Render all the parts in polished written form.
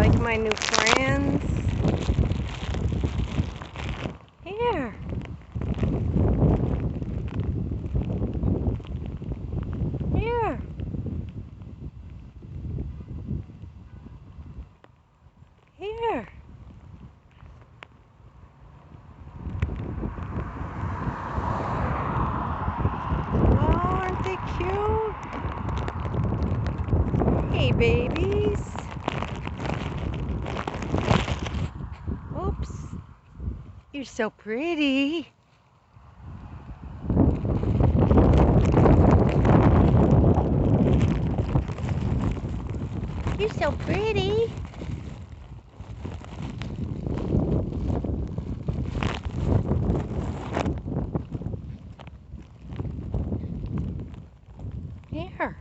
like my new friends? Here. Here. Here. Oh, aren't they cute? Hey, babies. Oops. You're so pretty. You're so pretty. Here.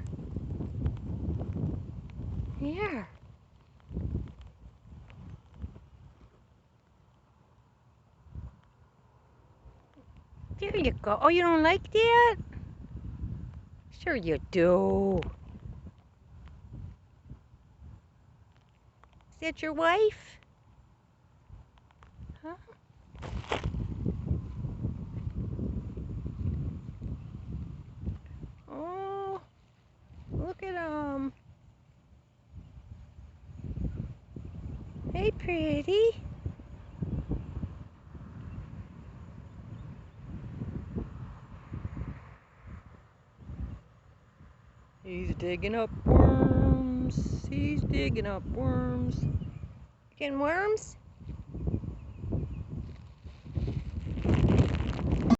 Here. There you go. Oh, you don't like that? Sure you do. Is that your wife? Huh? Oh, look at him. Hey, pretty. He's digging up worms. He's digging up worms. Getting worms?